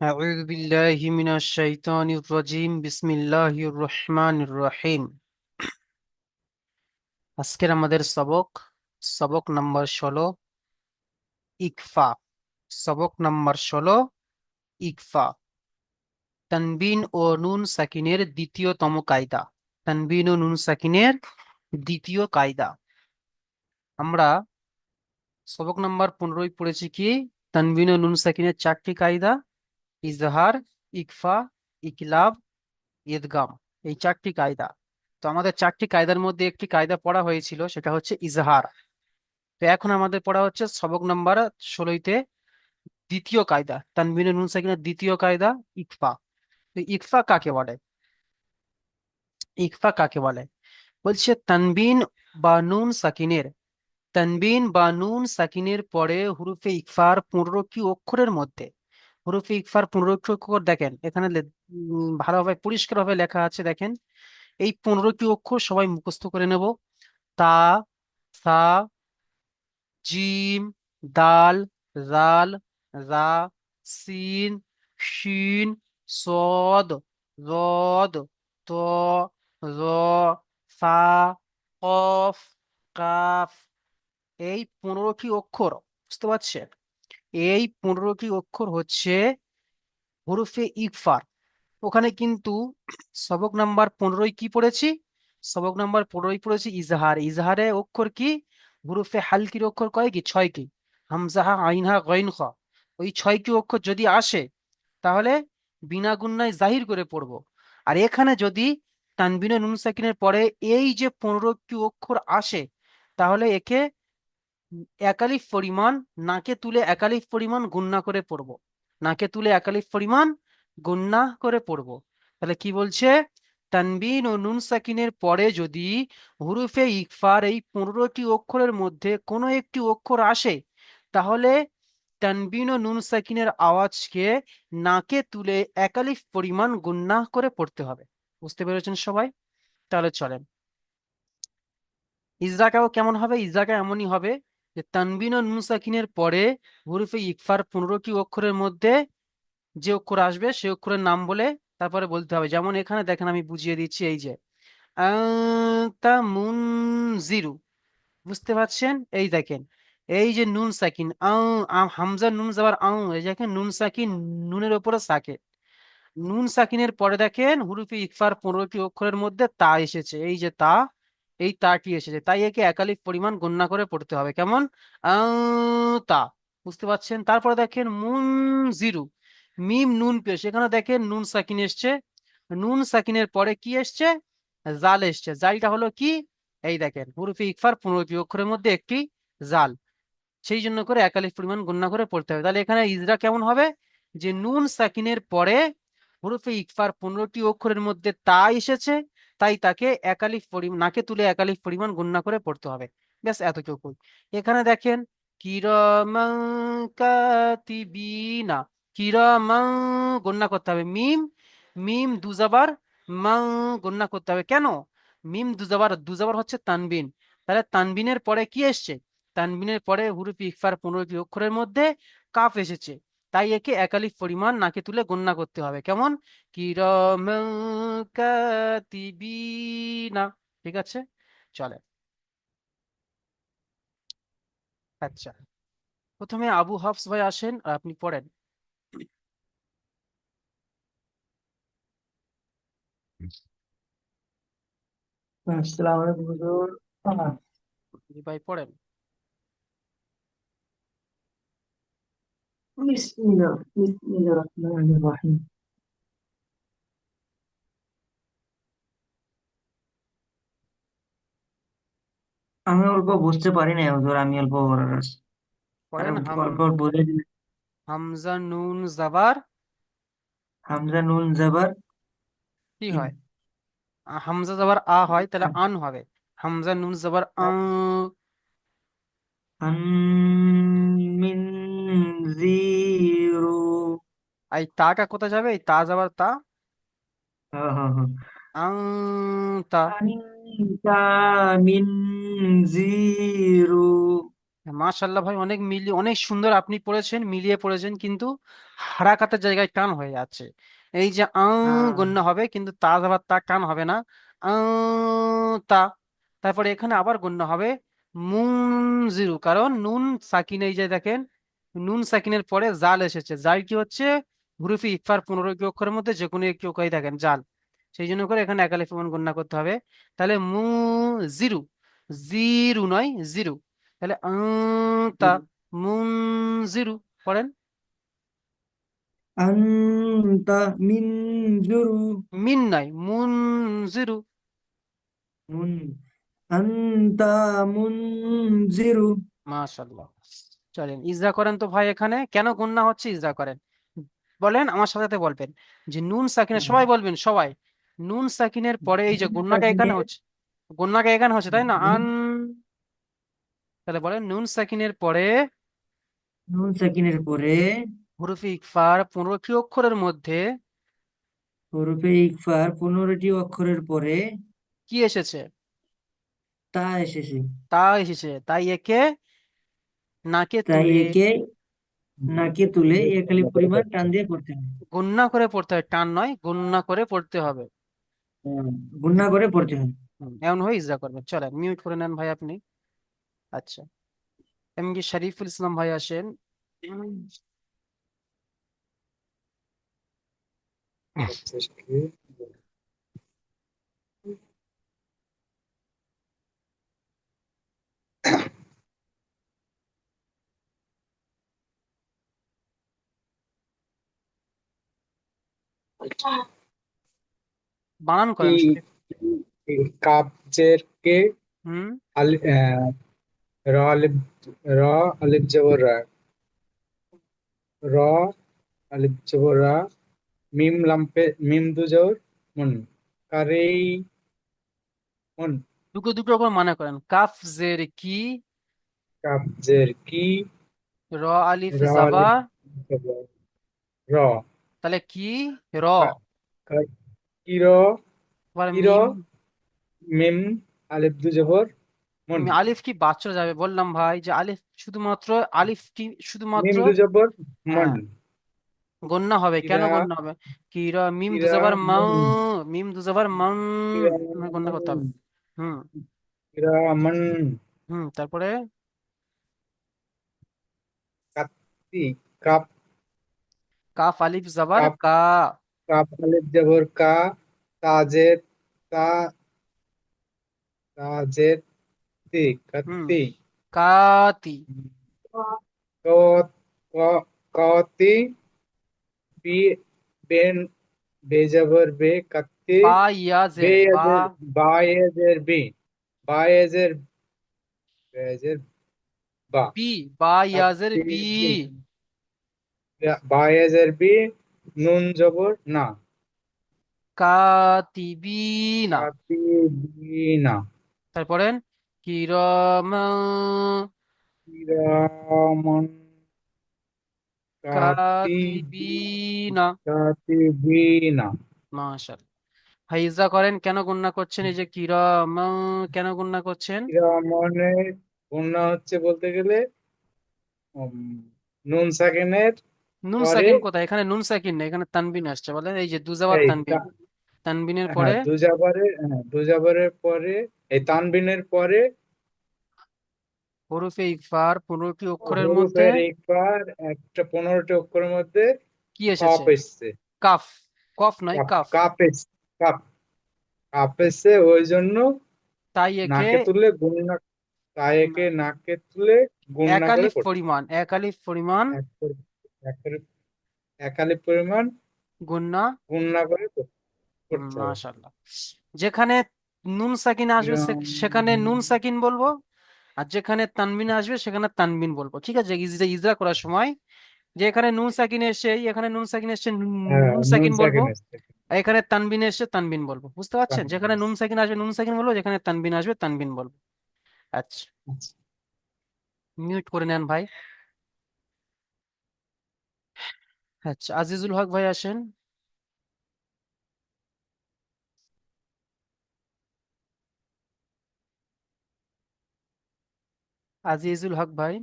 أعوذ بالله من الشيطان الرجيم بسم الله الرحمن الرحيم আজকের আমাদের সবক নাম্বার 16 ইকফা। ইকফা তানবিন ও নুন সাকিনের দ্বিতীয়তম কায়দা। তানবিন ও নুন সাকিনের দ্বিতীয় কায়দা। আমরা সবক নাম্বার 15 পড়েছি কি তানবিন ও নুন সাকিনের চারটি কায়দা: ইজহার, ইকফা, ইকলাব, ইদগাম। এই চারটি কায়দা। তো আমাদের চারটি কায়দার মধ্যে একটি কায়দা পড়া হয়েছিল, সেটা হচ্ছে ইজহার। তো এখন আমাদের পড়া হচ্ছে সবক নাম্বার 16তে দ্বিতীয় কায়দা, তানবিনের নুন সাকিনের দ্বিতীয় কায়দা, ইকফা। তো ইকফা কাকে বলে? বলছে তানবিন বা নুন সাকিনের পরে হুরুফে ইকফার 15টি অক্ষর দেখেন এখানে ভালোভাবে পরিষ্কারভাবে লেখা আছে, দেখেন। এই 15টি অক্ষর সবাই মুখস্থ করে নেব: তা, সা, জিম, দাল, জাল, রা, সিন, শিন, সদ, রদ, ত, র, ফা, কফ, কাফ। এই 15টি অক্ষর, বুঝতে পারছেন? এই 15টি অক্ষর হচ্ছে হরফে ইকফার। ওখানে কিন্তু সবক নাম্বার 15 কি পড়েছি? সবক নাম্বার 15 পড়েছি ইজহার। ইজহারে অক্ষর কি? হুরুফে হালকির অক্ষর কয়টি? 6টি। হামজাহা, আইনহা, গইন, খ। ওই 6টি অক্ষর যদি আসে তাহলে বিনা গুণনায় জাহির করে পড়বো। আর এখানে যদি তানবিন ও নুন সাকিনের পরে এই যে 15টি অক্ষর আসে তাহলে একে একালিফ পরিমাণ নাকে তুলে একালিফ পরিমাণ গুণনা করে পড়বো। নাকে তুলে একালিফ পরিমাণ গুণনা করে পড়বো। তাহলে কি বলছে? তানবিন ও নুন সাকিনের পরে যদি হুরুফে ইকফার এই 15টি অক্ষরের মধ্যে কোনো একটি অক্ষর আসে তাহলে তানবিন ও নুন সাকিনের আওয়াজকে নাকে তুলে একালিফ পরিমাণ গুণনা করে পড়তে হবে। বুঝতে পেরেছেন সবাই? তাহলে চলেন। ইজরাকাও কেমন হবে? ইজরাকা এমনই হবে যে তানবিন ও নুন সাকিনের পরে হুরুফে ইকফার 15টি অক্ষরের মধ্যে যে অক্ষর আসবে সে অক্ষরের নাম বলে তারপরে বলতে হবে। যেমন এখানে দেখেন, আমি বুঝিয়ে দিচ্ছি। এই যে তা মুনজিরু, বুঝতে পারছেন? এই দেখেন, এই যে নুন সাকিন হামজা নুন যাবার এই দেখেন নুন সাকিন, নুনের ওপরে সাকে। নুন সাকিনের পরে দেখেন হুরুফে ইকফার 15টি অক্ষরের মধ্যে তা এসেছে। এই যে তা, এই তাটি এসেছে, তাই একে একালিক পরিমাণ গণনা করে পড়তে হবে। কেমন? তা, বুঝতে পারছেন? তারপরে দেখেন জিরু, মিম নুন পেশ, এখানে দেখেন নুন সাকিন এসছে। নুন সাকিনের পরে কি এসছে? জাল এসছে। জালটা হলো কি? এই দেখেন হুরুফে ইকফার 15টি অক্ষরের মধ্যে একটি জাল। সেই জন্য করে একালিফ পরিমাণ গণনা করে পড়তে হবে। তাহলে এখানে ইজরা কেমন হবে? যে নুন সাকিনের পরে হুরুফে ইকফার 15টি অক্ষরের মধ্যে তা এসেছে, তাই তাকে একালিফ পরিমাণ নাকে তুলে একালিফ পরিমাণ গণনা করে পড়তে হবে। ব্যাস এতটুকুই। এখানে দেখেন কিরামান কাতিবিনা, কিরামান গণনা করতে হবে। মিম, মিম দুজাবার, মাং গণনা করতে হবে। কেন? মিম দুজাবার, দুজাবার হচ্ছে তানবিন। তাহলে তানবিনের পরে কি এসছে? তানবিনের পরে হুরুফ ইকফার 15টি অক্ষরের মধ্যে কাফ এসেছে, তাই একে একালিফ পরিমাণ নাকে তুলে গণনা করতে হবে। কেমন? কিরামান কাতিবিনা। ঠিক আছে, চলে। আচ্ছা, প্রথমে আবু হাফস ভাই আসেন আর আপনি পড়েন। আসসালামু আলাইকুম হুজুর। জি ভাই, পড়েন। বিসমিল্লাহ রহমানির রহিম। আমি অল্প বুঝতে পারি না হুজুর, আমি অল্প আরো পড়েন। অল্প বলে দিন। হামজা নুন জাবার হামজা নুন জাবার কি ইন। হয়? হামজা জাবার হয়, তাহলে আন হবে। হামজা নুন জাবার আন মিন জিরো। এই তাটা কোথায় যাবে? এই তা যাবার তা, হ্যাঁ হ্যাঁ হ্যাঁ। আং তা। আনিতা মিন জিরো। মাশাল্লাহ ভাই, অনেক অনেক সুন্দর আপনি পড়েছেন, মিলিয়ে পড়েছেন, কিন্তু হারাকাতের জায়গায় টান হয়ে যাচ্ছে। এই যে আহ, গণ্য হবে, কিন্তু তা আবার তা টান হবে না। তা, তারপরে এখানে আবার গণ্য হবে মুনজিরু, কারণ নুন সাকিন, এই যে দেখেন নুন সাকিনের পরে জাল এসেছে। জাল কি হচ্ছে? হুরুফে ইকফার 15টি অক্ষরের মধ্যে যে কোনো একটি অক্ষরই দেখেন জাল, সেই জন্য করে এখানে একালিফ প্রমাণ গণ্য করতে হবে। তাহলে জিরু, জিরু নয় জিরু। তাহলে তা মুনজিরু পড়েন। আন্তা মিনজুরু মিন নয়, মুনজিরু। মুন আন্তা মুনজিরু। মাশাআল্লাহ। চলেন ইজরা করেন তো ভাই, এখানে কেন গুন্না হচ্ছে ইজরা করেন। বলেন আমার সাথে সাথে বলবেন যে নুন সাকিনের, সবাই বলবেন সবাই, নুন সাকিনের পরে এই যে নুন গুন্নাটা এখানে সাকিনের হচ্ছে, গুন্নাটা এখানে হচ্ছে তাই না, নুন তাহলে বলেন নুন সাকিনের পরে নুন সাকিনের পরে হুরুফে ইকফার 15টি অক্ষরের মধ্যে হরফে ইকফার 15টি অক্ষরের পরে কি এসেছে? তা এসেছে। তা এসেছে, তাই একে নাকে তাই তুলে একে নাকে তুলে একালি পরিমাণ টান দিয়ে পড়তে হবে। গুন্না করে পড়তে হয়, টান নয়, গুন্না করে পড়তে হবে। গুণনা করে পড়তে হবে। এমন হয়ে ইজরা করবেন। চলেন মিউট করে নেন ভাই আপনি। আচ্ছা, এম কে শরীফুল ইসলাম ভাই আসেন। উম, বানান কি করেন শরীফ। কাবজের কে হুম। র আলিফ র আলিফ জবর রা র আলিফ জবর রা মিম লাম্পে মিম দু জবর মুন কারেই মুন দুটো দুটো করে মানে করেন, কাফ জের কি, কাবজের কি র আলিফ র জাবা, আলিফ জবর র তাহলে কি র, কা- কা- কির আবার কির মিম। মিম আলিফ দু জবর মুন আলিফ কি বাচ্চা যাবে? বললাম ভাই যে আলিফ শুধুমাত্র, আলিফটি শুধুমাত্র, মিম দু জবর মুন হ্যাঁ গণ্য হবে। কেন কিরা গণ্য হবে? কি র মিম কিরা দুজাবার মাউ, মুন মিম দুজাবার মান, কিরা গণ্য মুন করতে হবে। হুম। কিরা মুন তারপরে কাত্তি কাপ কাফ আলিফ জাবার কাপ কা। কাপ আলিফ জবর কা তাজের তা তাজের তি হুম। কাত্তি কাতি। ক ক কতি বি বেন বেজবর বে কাত্তি বা ইয়াজের বা, বেজের বায়েজের বি বায়েজের বেজের বা বি বা ইয়াজের কাত্তি বি, বি বায়েজের বি নুন জবর না কাতিবিনা। কাতি বি না তারপরে কিরম কিরামন কাতি কাতিবিনা। কাতিবিনা মাশাআল্লাহ। হাইজা করেন, কেন গুন্না করছেন? এই যে কিরম, কেন গুন্না করছেন? কিরামনে গুণা হচ্ছে বলতে গেলে উম, নুন সাকিনের নুন পরে সাকিন কোথায়? এখানে নুন সাকিন নেই, এখানে তানবিন আসছে। বলেন এই যে দুজাবার এই তানবিন, তানবিনের পরে হ্যাঁ দুজাবারের পরে এই তানবিনের পরে হরফে ইকফার 15টি অক্ষরের মধ্যে হরফের একবার একটা 15টি অক্ষরের মধ্যে কি এসেছে? কফ এসছে কাফ। কফ নয়, কাপ কাফ। কাপ এসছে কাপ কাপ এসছে ওই জন্য তাই একে নাকে তুলে গুণনা তাই একে নাকে তুলে গুণনা করে একালিফ পড়তে পরিমাণ, একালিফ পরিমাণ এক একালি পরিমাণ গুন্না। গুণনা করে করতে হবে মাশাআল্লাহ। যেখানে নুন সাকিন আসবে সেখানে নুন সাকিন বলবো, আর যেখানে তানবিন আসবে সেখানে তানবিন বলবো। ঠিক আছে, ইজরা ইজরা করার সময় যে এখানে নুন সাকিন এসে, এখানে নুন সাকিন এসে হ্যাঁ নুন নুন সাকিন বলবো, সেকেন্ড এসছে আর এখানে তানবিন এসে তানবিন বলবো। বুঝতে পারছেন? যেখানে নুন সাকিন আসবে নুন সাকিন বলবো, যেখানে তানবিন আসবে তানবিন বলবো। আচ্ছা, আচ্ছা মিউট করে নেন ভাই। আচ্ছা, আজিজুল হক ভাই আসেন। আজিজুল হক ভাই।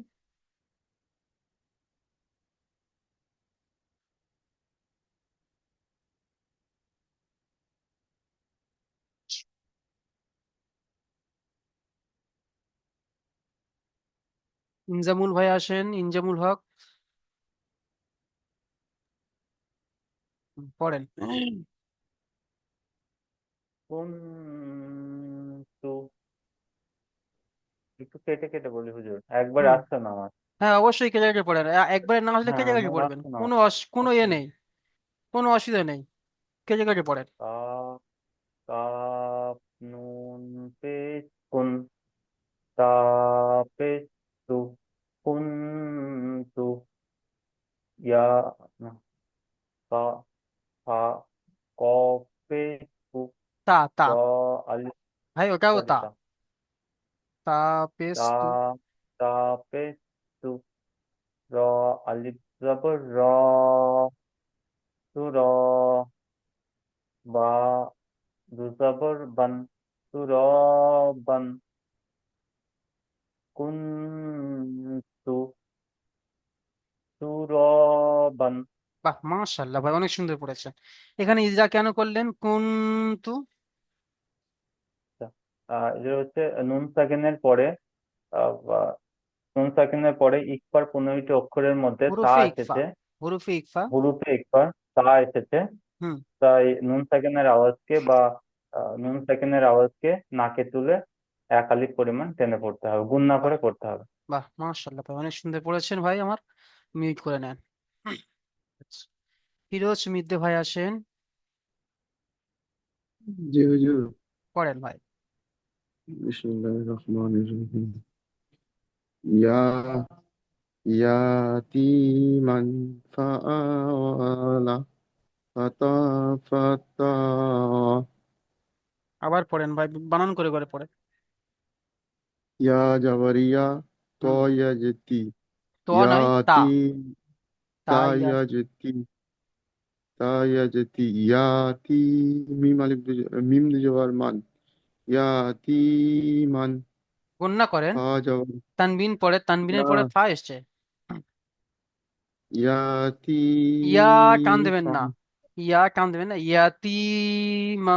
ইনজামুল ভাই আসেন, ইনজামুল হক। পড়েন। কুনতু, একটু কেটে কেটে বলি হুজুর, একবার হুম। আসছে না আমার। হ্যাঁ, অবশ্যই কে জায়গায় পড়েন, একবারে না আসলে কে হ্যাঁ জায়গায় আমার পড়বেন, আসছে না। কোনো আসছে ইয়ে না। নেই, কোনো অসুবিধা নেই, কে জায়গায় পড়েন। কা কাপ নুন পেশ কুন, তাপেশ তু, কুনতু, ইয়া না, কা ফা কপে কু, তা তা র আলিফ, ভাই, ওটাও সরি তা। তা, তা পেস তা তু। তাপেশ তু, র আলিফ জবর র, তু র, বা দু জবর বান, তু র বান, কুনতু তুরবান। বাহ, মাশাআল্লাহ ভাই, অনেক সুন্দর পড়েছেন। এখানে ইজরা কেন করলেন কুনতু? আচ্ছা, এটা হচ্ছে নুন সাকিনের পরে, বা নুন সাকিনের পরে ইকফার 15টি অক্ষরের মধ্যে তা হুরুফে ইকফা, এসেছে। হুরুফে ইকফা। হুরুফে ইকফার তা এসেছে। হুম। তাই নুন সাকিনের আওয়াজকে বা নুন সাকিনের আওয়াজকে নাকে তুলে এক আলিফ পরিমাণ টেনে পড়তে হবে, গুণ না বাহ, করে পড়তে হবে। বাহ, মাশাআল্লাহ ভাই, অনেক সুন্দর পড়েছেন ভাই আমার। মিউট করে নেন। আচ্ছা, ফিরোজ মিদ্দে ভাই আসেন। জি হুজুর। পড়েন ভাই। বিসমিল্লাহির রহমানির রহিম। ইয়া ইয়াতিমান ফাআলা ফাতাফাতা। আবার পড়েন ভাই, বানান করে করে পড়েন। ইয়া জাবারিয়া ত হুম। ইয়াজতি তো নয়, তা। ইয়াতি তা তা ইয়া। ইয়াজতি তা ইয়াজতি ইয়াতি মিম আলিফ মিম দুজবার মান ইয়াতি মান গণনা করেন। ফা জবর তানবিন পরে, তানবিনের ইয়া পরে ফা এসছে। ইয়াতি ইয়া টান দেবেন ফা না, ইয়া টান দেবেন না, ইয়াতি মা।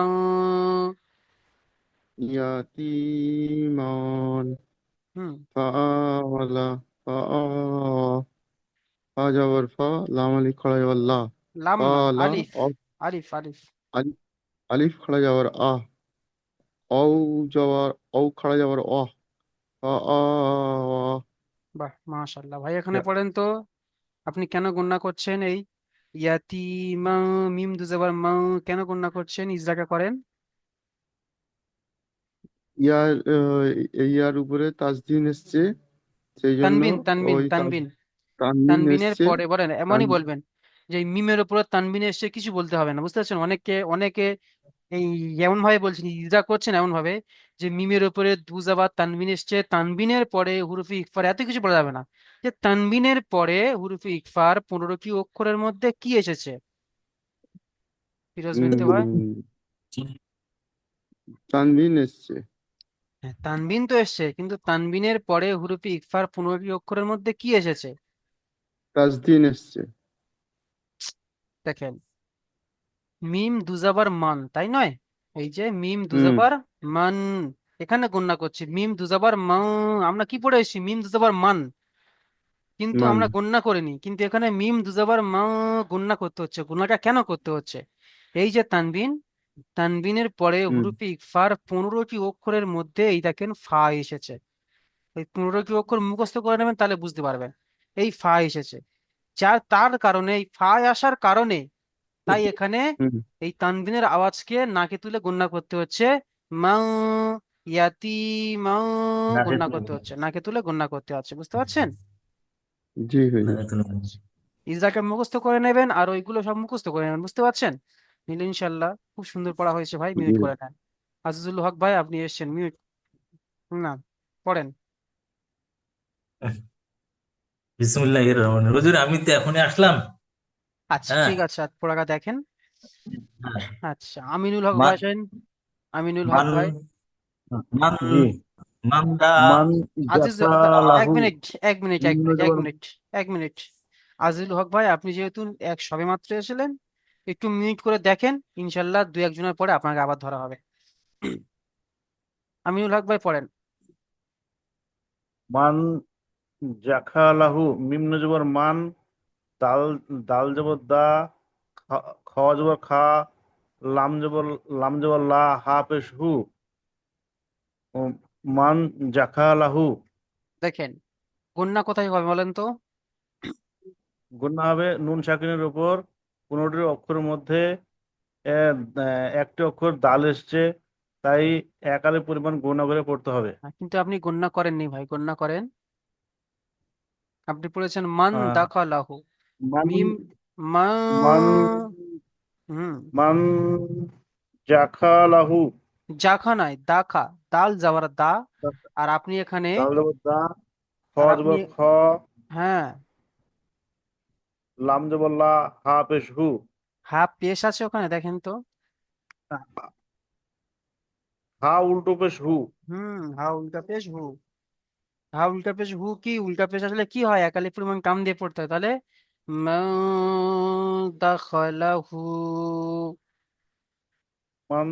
ইয়াতিমান হুম। ফাআলা ফা ফা জবর ফা লাম আলিফ খড়া জবর লা লাম না, ফালা আলিফ। অফ আলিফ আলিফ। আলিফ আলিফ খড়া জবর আহ অউ জবর অউ খড়া জবর অহ ফা বাহ, মাশাআল্লাহ ভাই, এখানে পড়েন তো। আপনি কেন গণনা করছেন এই ইয়াতিমা, মিম দুজাবার মা, কেন গণনা করছেন? ইজরাকা করেন। ইয়ার ইয়ার উপরে তাসদিন এসছে সেই জন্য তানবিন, তানবিন, ওই তানবিন। তানবিন তানবিনের এসছে পরে বলেন, এমনই তান- বলবেন যে এই মিমের উপর তানবিন এসছে, কিছু বলতে হবে না, বুঝতে পারছেন? অনেকে অনেকে এই এমন ভাবে বলছেন, ইজরা করছেন এমন ভাবে যে মিমের উপরে দুজাবার তানবিন এসছে, তানবিনের পরে হুরুফে ইকফার, এত কিছু বলা যাবে না। যে তানবিনের পরে হুরুফে ইকফার 15টি অক্ষরের মধ্যে কি এসেছে? ফিরোজ মিত্তি ভাই। উম, তানবিন এসছে হ্যাঁ, তানবিন তো এসছে, কিন্তু তানবিনের পরে হুরুফে ইকফার 15টি অক্ষরের মধ্যে কি এসেছে? তাসদিন এসছে দেখেন, মিম দুজাবার মান, তাই নয়? এই যে মিম হুম দুজাবার মান, এখানে গণনা করছি মিম দুজাবার মান। আমরা কি পড়ে এসেছি? মিম দুজাবার মান, কিন্তু মান আমরা গণনা করিনি, কিন্তু এখানে মিম দুজাবার মা গণনা করতে হচ্ছে। গণনাটা কেন করতে হচ্ছে? এই যে তানবিন, তানবিনের পরে হুম হুরুফে ইকফার 15টি অক্ষরের মধ্যে এই দেখেন ফা এসেছে। এই 15টি অক্ষর মুখস্থ করে নেবেন, তাহলে বুঝতে পারবেন। এই ফা এসেছে, তার কারণে, এই ফা আসার কারণে, তাই এখানে হুম এই তানবিনের আওয়াজকে নাকে তুলে গণনা করতে হচ্ছে। মাও, ইয়াতি, মাও, নাকে গণনা তুলে করতে হচ্ছে, নাকে তুলে গণনা করতে হচ্ছে, বুঝতে পারছেন? জি হুজুর নাকে তুলে ইজরাকে মুখস্থ করে নেবেন, আর ওইগুলো সব মুখস্থ করে নেবেন, বুঝতে পারছেন? নিলে ইনশাল্লাহ খুব সুন্দর পড়া হয়েছে ভাই, জি মিউট করে নেন। আজিজুল হক ভাই, আপনি এসেছেন, মিউট না, পড়েন। বিসমিল্লাহির রহমানির হুজুর, আমি তো এখনই আসলাম। আচ্ছা, হ্যাঁ। ঠিক আছে, পড়াটা দেখেন। হ্যাঁ। আচ্ছা, আমিনুল হক ভাই মান আসেন। আমিনুল হক মান ভাই। মান জি। মান্দা মান আজিজ জাফা এক লাহু মিনিট এক মিনিট এক নিম্ন মিনিট এক জবর মিনিট এক মিনিট আজিজুল হক ভাই, আপনি যেহেতু সবেমাত্র এসেছিলেন, একটু মিউট করে দেখেন, ইনশাল্লাহ দু একজনের পরে আপনাকে আবার ধরা হবে। আমিনুল হক ভাই পড়েন। মান জাখা লাহু নিম্ন জবর মান, দাল দাল জবর দা, খ জবর খা, লাম জবর লা, হা পেশ হু, ও মান জাখা লাহু। দেখেন গুন্না কোথায় হবে বলেন তো? গুণনা হবে নুন সাকিনের উপর 15টি অক্ষরের মধ্যে একটি অক্ষর দাল এসছে, তাই এক আলিফ পরিমাণ গুণনা করে পড়তে হবে। কিন্তু আপনি গুন্না করেননি ভাই, গুন্না করেন। আপনি পড়েছেন মান আহ, দাখালাহু, মান মিম মা, মান হুম, মান জাখা লাহু, জাখা নয় দাখা, দাল যাওয়ার দা। আর আপনি এখানে, দাল জবর দা, খ আর আপনি, জবর খ, হ্যাঁ, লাম জবর লা, হা পেশ হু। হাফ পেশ আছে ওখানে, দেখেন তো। হা উল্টো পেশ হু। হা উল্টা পেশ হু। হা উল্টা পেশ হু, কি উল্টা পেশ আসলে কি হয়? একালি পরিমাণ টান দিয়ে পড়তে হয়, তাহলে মা দাখালাহু। মান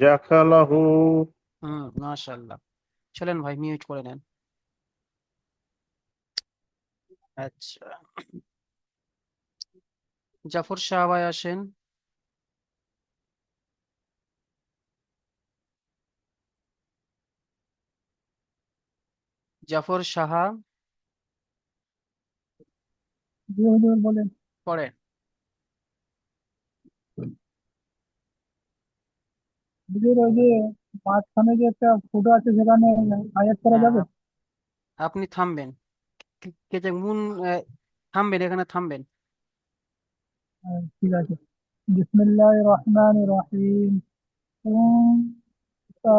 জাখা লাহু। মাশাআল্লাহ। চলেন ভাই মিউট করে নেন। আচ্ছা, জাফর শাহ ভাই আসেন। জাফর সাহা জি হুজুর বলেন। পড়েন। হুজুর ওই যে মাঝখানে যে একটা ফুটো আছে সেখানে আয়াত করা হ্যাঁ, যাবে? আপনি থামবেন। কে যে মুন, থামবেন, এখানে থামবেন। ঠিক আছে। বিসমিল্লাহির রহমানির রহিম। উম, তা,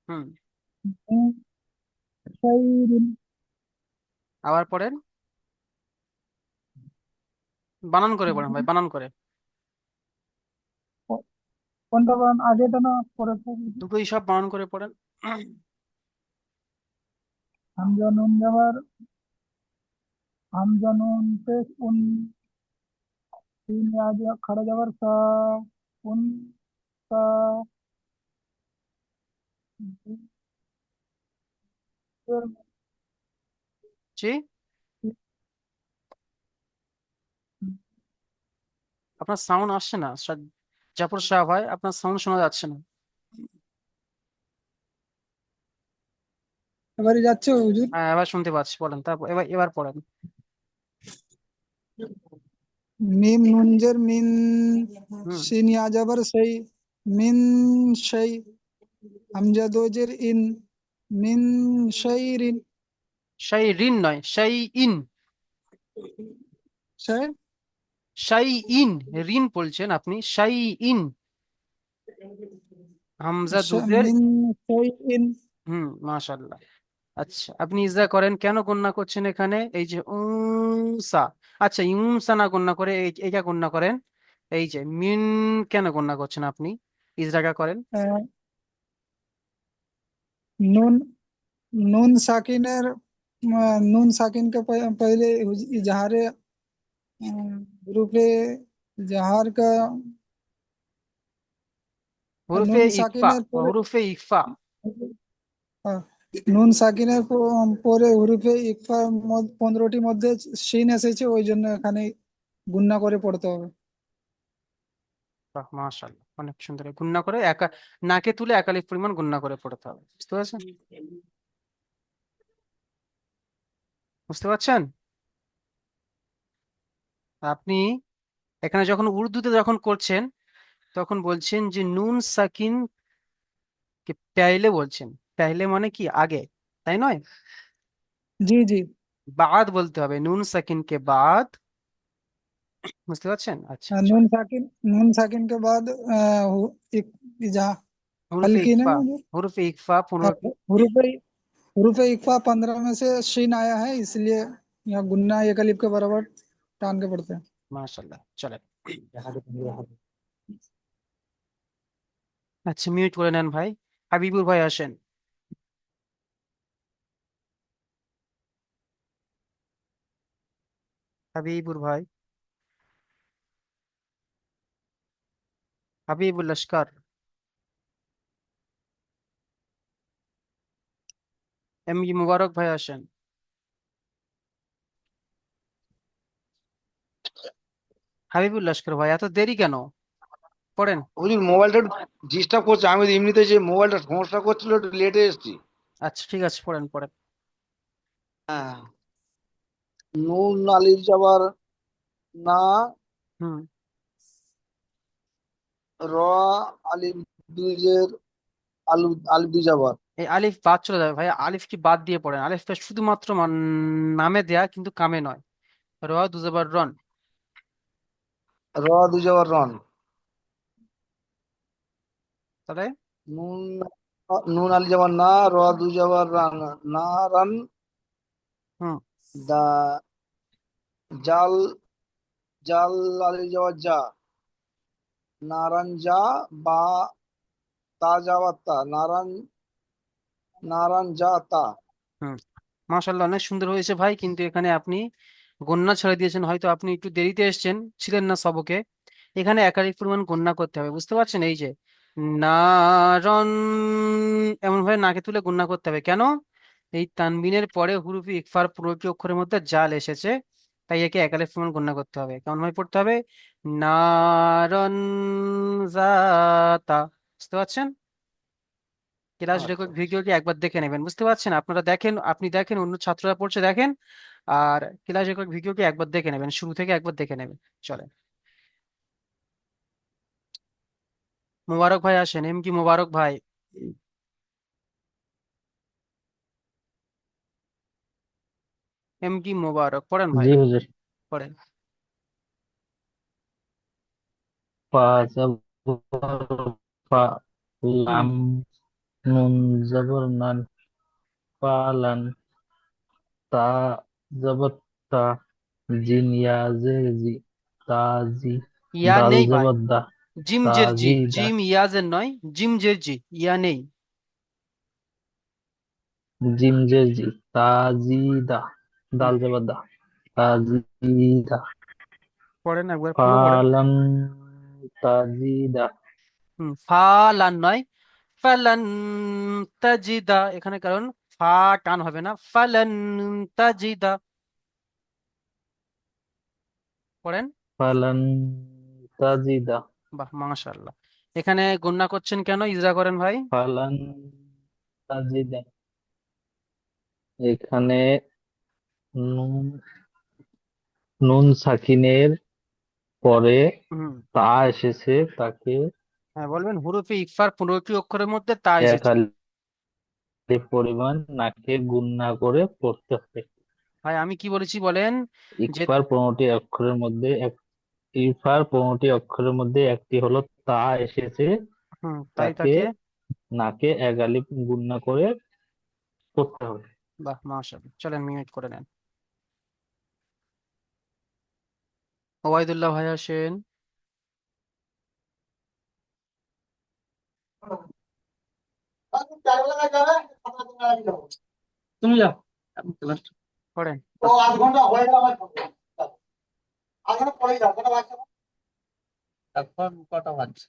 হুম, উম, শাইরিন। আবার পড়েন, বানান করে পড়েন ভাই, বানান করে। কোনটা বলেন, আগেটা না পরেরটা? দুটোই সব বানান করে পড়েন। হামজা নুন যাবার, হামজা নুন পেশ উন, তিন আজ খাড়া যাবার সা, উন সা, জি, আপনার সাউন্ড আসছে না জাফর শাহ ভাই, আপনার সাউন্ড শোনা যাচ্ছে না। এবারে যাচ্ছে হুজুর। হ্যাঁ, এবার শুনতে পাচ্ছি, বলেন, তারপর এবার এবার পড়েন। মিম নুনজের মিন, হুম, শিন ইয়া যাবার সেই, মিন সেই, হামজা দোজের ইন, মিন শাইরিন। শাই রিন নয়, শাই ইন। শাই, শাই ইন, রিন বলছেন আপনি, শাই ইন। হামজা দুধের, মিন শাই ইন। মাশাআল্লাহ। আচ্ছা, আপনি ইজা করেন, কেন গণ্যা করছেন এখানে? এই যে উনসা, আচ্ছা ইউনসা না গণ্যা করে এইটা গণ্যা করেন। এই যে মিন, কেন গণ্যা করছেন আপনি? ইজরাকা করেন। নুন, নুন साकिनेर, নুন साकिन के पहले इजहार हरूफे इजहार का, হুরুফে নুন ইকফা, সাকিনের পরে, হুরুফে ইকফা। আহ, নুন সাকিনের পরে হুরুফে ইকফা 15টি মধ্যে শিন এসেছে, ওই জন্য এখানে গুণনা করে পড়তে হবে। বাহ, মাশাআল্লাহ, অনেক সুন্দর। গুণনা করে একা, নাকে তুলে একালিফ পরিমাণ গুণনা করে পড়তে হবে, বুঝতে পারছেন? বুঝতে পারছেন? আপনি এখানে যখন উর্দুতে যখন করছেন, তখন বলছেন যে নুন সাকিন কে পেহলে বলছেন। পেহলে মানে কি? আগে, তাই নয়? জি জি। বাদ বলতে হবে, নুন সাকিন কে বাদ। বুঝতে পারছেন? আচ্ছা, নুন চলো। साकिन, নুন साकिन के बाद इजहा হুরুফে हल्की ने ইকফা, मुझे, হুরুফে ইকফা 15টি। হুরুফে হুরুফे इकफा 15 में से शीन आया है, इसलिए यहाँ गुन्ना एक अलिफ के बराबर टान के पढ़ते हैं। মাশাআল্লাহ, চলেন। আচ্ছা, মিউট করে নেন ভাই। হাবিবুর ভাই আসেন। হাবিবুর ভাই, হাবিবুল লস্কর, এম ই মুবারক ভাই আসেন। হাবিবুল লস্কর ভাই, এত দেরি কেন? পড়েন। হুজুর মোবাইলটা ডিস্টার্ব করছে, আমি এমনিতে যে মোবাইলটা সমস্যা করছিল একটু লেটে এসেছি। আচ্ছা ঠিক আছে, পড়েন পড়েন। হ্যাঁ, নুন আলিফ যাবার না, হুম। র আলিফ দুইজের আলু আলিফ দুই যাবার, এই আলিফ বাদ চলে যাবে ভাই, আলিফ কি বাদ দিয়ে পড়েন, আলিফটা শুধুমাত্র নামে দেয়া কিন্তু কামে নয়। র দুজাবার রন। র দুই যাবার রন, তাহলে নুন নুন আলিফ যাবার না, র দুই যাবার রান, না রান, হুম। দা জাল জাল আলিফ যাবার যা, নারান যা, বা তা যাবার তা, নারান নারান যা তা। হুম। মাশাআল্লাহ, অনেক সুন্দর হয়েছে ভাই, কিন্তু এখানে আপনি গন্না ছেড়ে দিয়েছেন, হয়তো আপনি একটু দেরিতে এসেছেন, ছিলেন না সবকে। এখানে একাধিক পরিমাণ গন্না করতে হবে, বুঝতে পারছেন? এই যে নারন, এমন ভাবে নাকে তুলে গন্না করতে হবে। কেন? এই তানবিনের পরে হুরুফে ইকফার পুরোটি অক্ষরের মধ্যে জাল এসেছে, তাই একে একাধিক পরিমাণ গন্না করতে হবে। কেমন ভাবে পড়তে হবে? নারন জাতা। বুঝতে পারছেন? ক্লাস আচ্ছা রেকর্ড ভিডিওটি একবার দেখে নেবেন, বুঝতে পারছেন? আপনারা দেখেন, আপনি দেখেন, অন্য ছাত্ররা পড়ছে দেখেন, আর ক্লাস রেকর্ড ভিডিওটি একবার দেখে নেবেন, শুরু থেকে একবার দেখে নেবেন। চলেন। মোবারক ভাই আসেন, এম কি মোবারক ভাই। এম কি মোবারক, পড়েন ভাই, জি হুজুর। পড়েন। পা জবর পা, হুম। লাম, নুন জবর নান, পালান, তা জবর তা, জিন ইয়া জের জি, তাজি, ইয়া দাল নেই ভাই, জবর দা, জিম জের জি, তাজি দা, জিম ইয়াজের নয়, জিম জের জি, ইয়া নেই। জিম জের জি, তাজি দা, হুম। দাল জবর দা, তাজি দা, পড়েন, একবার পুরো পড়েন। পালান, তাজি দা, ফালান নয়, ফালান তাজিদা, এখানে কারণ ফা টান হবে না, ফালান তাজিদা। পড়েন। পালান, তাজি দা, বাহ, মাশাআল্লাহ। এখানে গুন্না করছেন কেন? ইজরা করেন ভাই। পালান, তাজি দা। এখানে নুন নুন সাকিনের পরে হুম। তা এসেছে, তাকে হ্যাঁ, বলবেন হুরুফে ইকফার 15টি অক্ষরের মধ্যে তা এক এসেছে। আলিফ পরিমাণ নাকে গুণনা করে পড়তে হবে। ভাই আমি কি বলেছি বলেন? যে ইকফার 15টি অক্ষরের মধ্যে ইকফার 15টি অক্ষরের মধ্যে একটি হলো তা এসেছে, তাই তাকে তাকে। নাকে এক আলিফ গুণনা করে পড়তে হবে। বাহ, মাশাআল্লাহ, চলেন মিউট করে নেন। ওবায়দুল্লাহ ভাই আসেন। তুমি যাও, আমি ক্লাস পড়েন। এখন কটা বাজছে?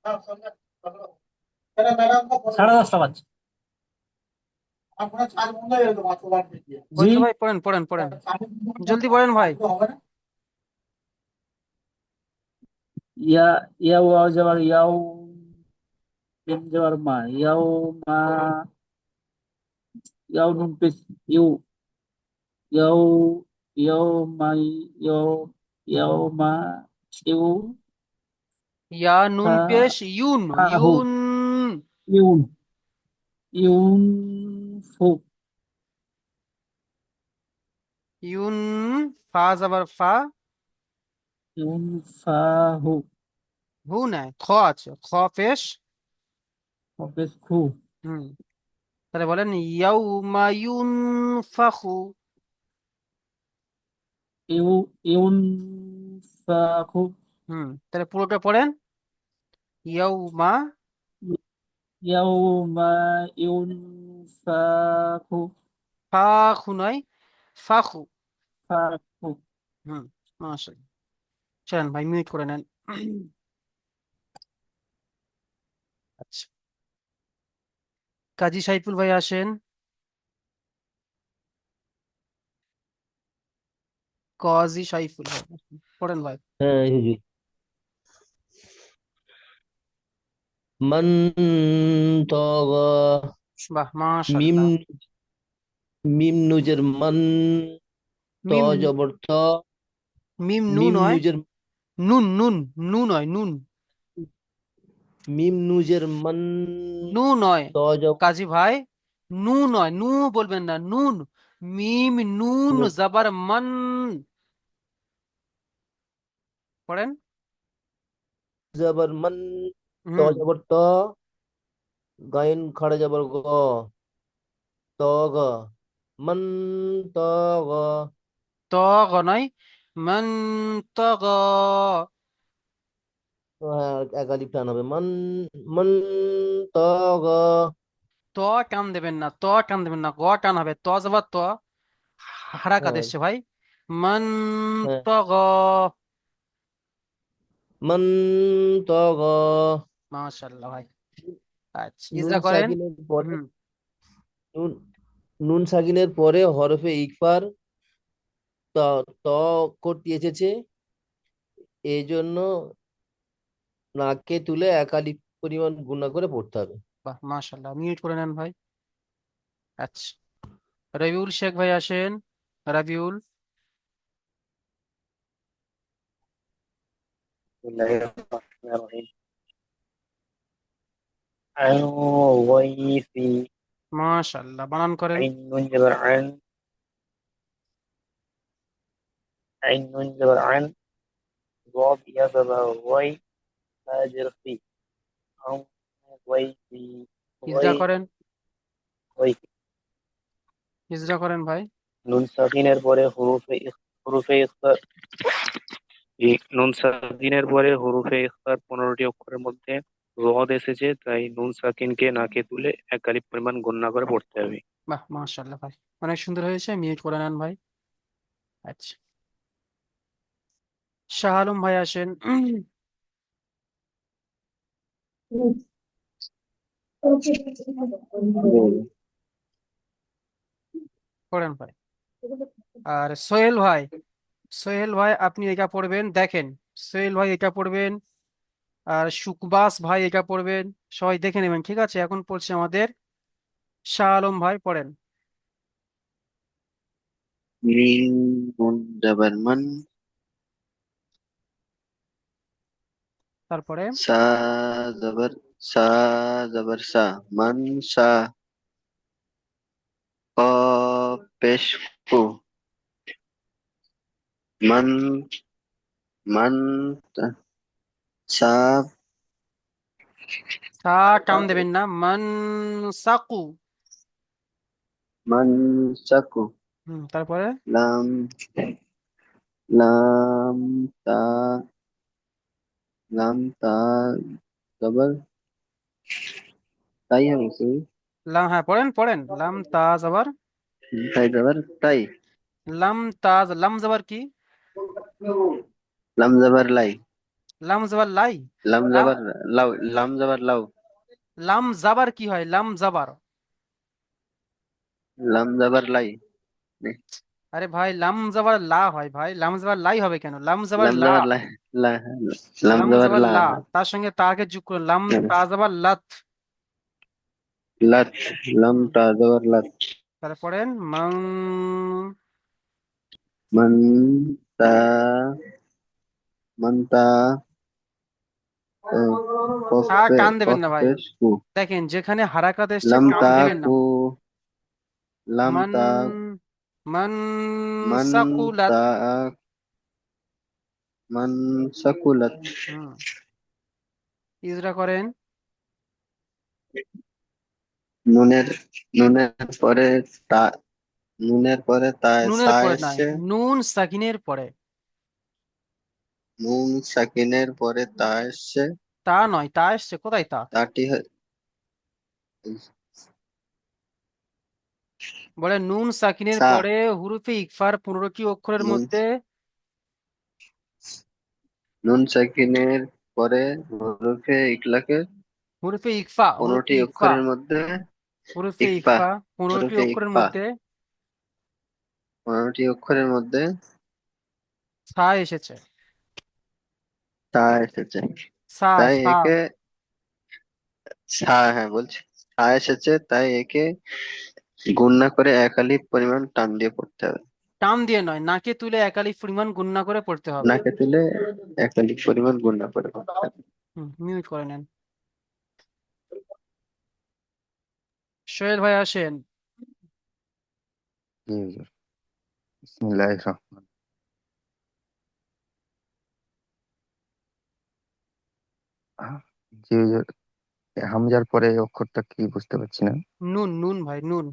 10:30 বাজছে। জি। বলছো ভাই, পড়েন পড়েন পড়েন, জলদি পড়েন ভাই। ইয়া, ইয়া ওয়াও যাবার ইয়াও, এম যাবার মা, ইয়াও মা, ইয়াও নুন পেশ ইউ, ইয়াও, ইয়াও মাই, ইয়াও, ইয়াও মা, ইউ, ইয়া নুন ফা, পেশ ইউন, ফাহু, ইউন। ইউন, ইউন ফু, ইউন, ফা যাবার ফা, ইউন ফাহু, হু নাই, খ আছে, খ পেশ। অপেশ খু, হুম। তাহলে বলেন ইয়াউমা ইউনফাখু। ইউ, ইউন ফাহু, তাহলে পুরোটা পড়েন। ইয়াউমা, ইয়াউমা ইউন ফাহু, ফাখু নয়, ফাখু। সাকু। হুম, মাশাআল্লাহ। চলেন ভাই, মিউট করে নেন। আচ্ছা, কাজী সাইফুল ভাই আসেন। কাজী সাইফুল ভাই পড়েন ভাই। হ্যাঁ হুজুর। মান তগা। বাহ, মিম মাশাআল্লাহ। মিম নুজের মান, ত মিম, জবর ত, মিম নু মিম নয়, নুজের নুন নুন, নু নয়, নুন, মিম নুজের মান, নু নয় ত জবর কাজী ভাই, নু নয়, নু বলবেন না, নুন। মিম নুন জবর মান। পড়েন। জবর মান, ত হুম, জবর ত, গাইন খাড়া জবর গ, ত গ, মান ত গ। তগ নয়, মান তগ। হ্যাঁ, এক আলিফ টান হবে। মান মান ত গ। ত টান দেবেন না, ত টান দেবেন না, গ টান হবে, ত জবর ত, হারাকাত হ্যাঁ এসছে ভাই। মান হ্যাঁ, তগ। মান ত গ। মাশাআল্লাহ ভাই। আচ্ছা, নুন ইজরা করেন। সাকিনের পরে, হুম, নুন নুন সাকিনের পরে হরফে ইকফার ত, ত করতে এসেছে, এই জন্য নাককে তুলে এক আলিফ পরিমাণ গুণা করে পড়তে হবে। বাহ, মাশাআল্লাহ, মিউট করে নেন ভাই। আচ্ছা, রবিউল শেখ ভাই আসেন। রবিউল। Bismillahirrahmanirrahim. عن غيث. মাশাআল্লাহ, বানান করেন। عين نون جبر عن. عين نون جبر عن. ضاد يا جبر غي. هاجر في. عن غيث. ইজরা غي. করেন, غيث. ইজরা করেন ভাই। নুন সাকিনের পরে হরফে ইখফা। এই নুন সাকিনের পরে হরফে ইখফার 15টি অক্ষরের মধ্যে রদ এসেছে, তাই নুন সাকিনকে নাকে তুলে এক আলিফ পরিমাণ গণনা করে পড়তে হবে। বাহ, মাশাআল্লাহ ভাই, অনেক সুন্দর হয়েছে, মিউট করে নেন ভাই। আচ্ছা, শাহ আলম ভাই আসেন। পড়েন ভাই। আর সোহেল ভাই, সোহেল ভাই আপনি এটা পড়বেন, দেখেন। সোহেল ভাই এটা পড়বেন, আর সুকবাস ভাই এটা পড়বেন। সবাই দেখে নেবেন, ঠিক আছে? এখন পড়ছে আমাদের শাহ আলম ভাই, পড়েন। মিন নুন জবর মান, তারপরে সা জবর সা, জবর সা, মান সা, কফ পেশ ফু, মান মান সা, সা টান দেবেন না, মান সাকু। মান সাকু, তারপরে লাম লাম তা, লাম তা জবর তাই হবে কি? লাম, হ্যাঁ পড়েন পড়েন, লাম তাজ আবার, তাই জবর তাই, লাম তাজ, লাম জবর কি? লাম জবর লাই, লাম জবর লাই। লাম লাম, জবর লাউ, লাম জবর লাউ, লাম জাবার কি হয়? লাম জাবার। লাম জবর লাই, আরে ভাই, লাম জাবার লা হয় ভাই, লাম জাবার লাই হবে কেন? লাম জাবার লাম লা। জবর লাই, লা, লাম লাম জবর জাবার লা, লা, তার সঙ্গে তাকে যুগ করে লাম তা জাবার লাত। লাত, লাম হুম, তা জবর লাত, তারপরে পড়েন মান, মান তা, মান তা, কফ তা টান দেবেন কফ না ভাই। পেশ কু, দেখেন, যেখানে হারাকাত এসছে লাম টান তা দেবেন না। কু, লাম মান, তা, মান মান সাকুলাত। তা, মান সাকুলাত, হুম, ইজরা করেন। নুনের নুনের পরে তা, নুনের পরে তা নুনের সা পরে নয়, এসছে, নুন সাকিনের পরে। নুন সাকিনের পরে তা এসছে, তা নয়, তা এসছে কোথায় তা? তাটি বলে নুন সাকিনের সা পরে হুরুফে ইকফার 15টি অক্ষরের নুন মধ্যে নুন সাকিনের পরে হরফে ইকলাকের হুরুফে ইকফা 15টি অক্ষরের মধ্যে হুরুফে ইকফা ইকফা 15টি হরফে অক্ষরের ইকফা মধ্যে 15টি অক্ষরের মধ্যে সা এসেছে। তা এসেছে, সা তাই সা একে হ্যাঁ বলছি, সা এসেছে তাই একে গুণনা করে এক আলিফ পরিমাণ টান দিয়ে পড়তে হবে। টান দিয়ে নয়, নাকে তুলে একালিফ পরিমাণ গুণনা করে পড়তে হবে। নাকে তুলে এক আলিফ পরিমাণ গুণনা করে পড়তে হবে। মিউট করে নেন। সোহেল ভাই আসেন। জি হুজুর। বিসমিল্লাহির রহমান। জি হুজুর, হামজার পরে এই অক্ষরটা কি বুঝতে পারছি না। নুন নুন ভাই নুন।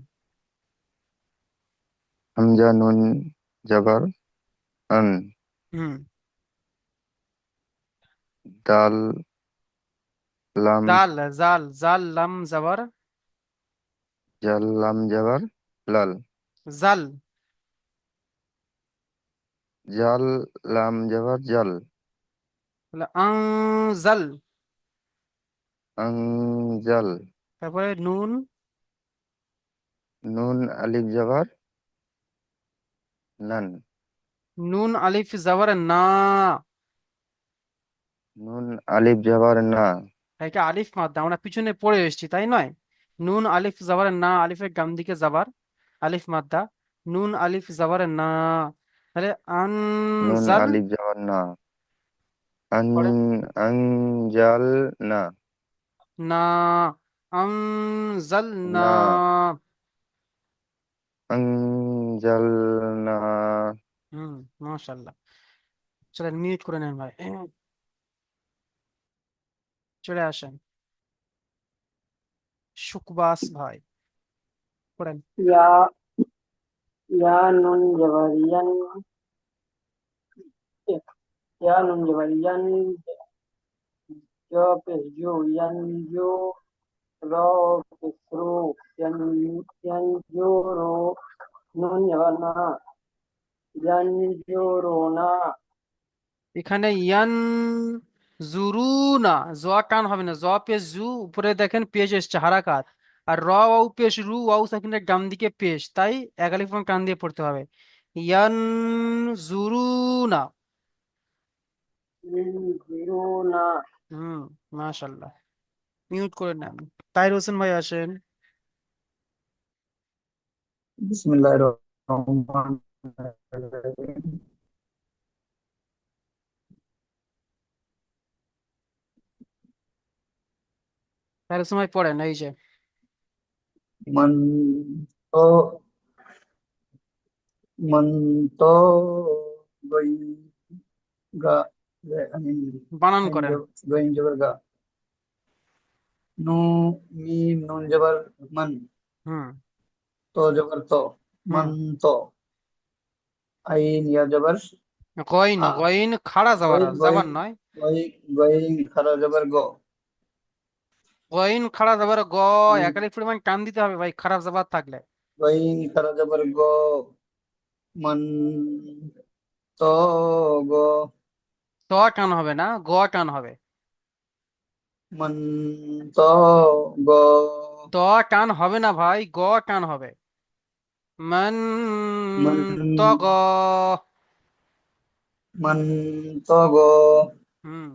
হামজা নুন জবর আন, হুম। দাল লাম জাল জাল জাল লাম জাবার জাল লাম জবর লাল, জাল জাল লাম জবর জাল, আং জাল। আং জাল, তারপরে নুন নুন আলিফ জবর নান, নুন আলিফ জাবার না। নুন আলিফ জবর না, এটা আলিফ মাদ্দা, আমরা পিছনে পড়ে এসেছি তাই নয়। নুন আলিফ জাবার না, আলিফের ডান দিকে জাবার, আলিফ মাদ্দা, নুন আলিফ জাবার না। তাহলে নুন আনজাল। আলিফ জবর না, আন পরে আং জাল না, না আনজাল না। না আং জাল না। হুম, মাশাআল্লাহ। চলেন মিউট করে নেন ভাই। চলে আসেন শুকবাস ভাই, পড়েন। या या नुन जबरियन या नुन जबरियन जो पे जो यन जो रो पे रो यन यन जो रो नुन जबरना यन जो रोना এখানে ইয়ান জুরু না, জ টান হবে না, জ পেশ জু, উপরে দেখেন পেশ এসছে হারাকাত, আর র ওয়াও পেশ রু ওয়াও সাকিনের ডান দিকে পেশ, তাই একালিফ এবং টান দিয়ে পড়তে হবে। ইয়ান জুরু না। रोना। হুম, মাশাল্লাহ। মিউট করে নেন। তাহির হোসেন ভাই আসেন। বিসমিল্লাহির রহমানির রহিম। তাহির হোসেন ভাই পড়েন, এই যে মান তো মান তো গই গা বানান করেন। গোয়িং জবর গা, নু মিম নুন জবর মান, হুম তো জবর তো, হুম। মান তো, আইন ইয়া জবর গইন আ, গইন খাড়া যাবার, গোয়িং যাবার গোয়িং নয়। গোয়িং খারা জবর গো, গইন খাড়া যাবার গ, মান একালিফ পরিমাণ টান দিতে হবে ভাই খারাপ যাবার থাকলে। গোয়িং খারা জবর গো, মান তো গো, ত টান হবে না, গ টান হবে। মান তো গো, ত টান হবে না ভাই, গ টান হবে। মান মান তগ। মান তো গো। হুম,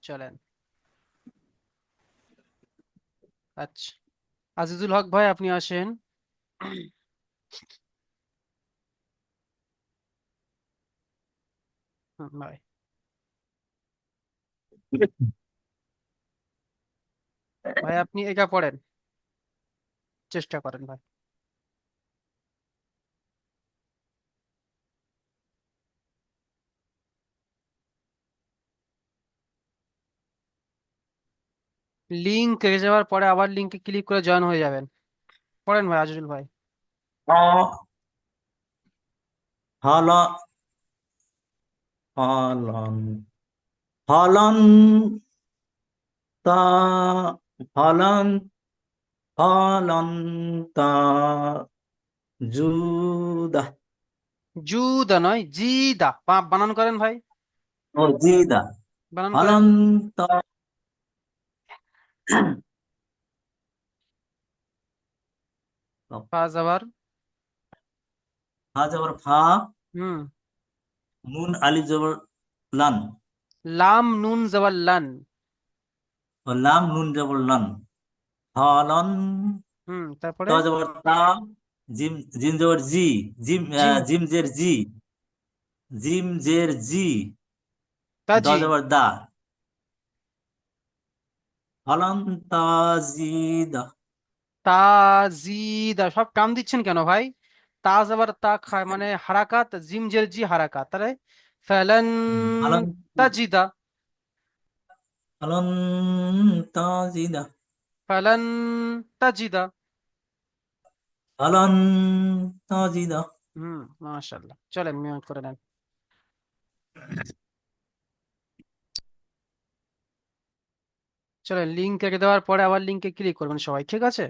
চলেন। আচ্ছা, আজিজুল হক ভাই আপনি আসেন। ভাই ভাই আপনি এটা পড়েন, চেষ্টা করেন ভাই। লিঙ্ক কেটে যাওয়ার পরে আবার লিঙ্কে ক্লিক করে জয়েন হয়ে যাবেন। পড়েন ভাই আজিজুল ভাই। হল হলন হলন তা হলন হলন তা জুদা, জুদা নয়, জিদা। বানান করেন ভাই, ও জিদা, বানান করেন। হলন্ত, ফা যাবার, ফা জবর ফা, হুম, নুন আলিফ জবর লান, লাম নুন যাবার লান, ও লাম নুন জবর লান, হলন, ত তারপরে জবর তা, জিম জিম জবর জি, জিম জিম, জিম জের জি, জিম জের জি, দ তাজি, জবর দা, হলন তাজিদা, তাজিদা। সব কাম দিচ্ছেন কেন ভাই? তা যাবার তা খায় মানে হারাকাত, জিম জের জি হারাকাত, তাহলে ফালান হলন, তাজিদা, হলন তাজিদা, ফালান তাজিদা। হলন তাজিদা। মাশাআল্লাহ, চলেন মিউট করে নেন। চলেন লিঙ্ক রেখে দেওয়ার পরে আবার লিঙ্কে ক্লিক করবেন সবাই, ঠিক আছে?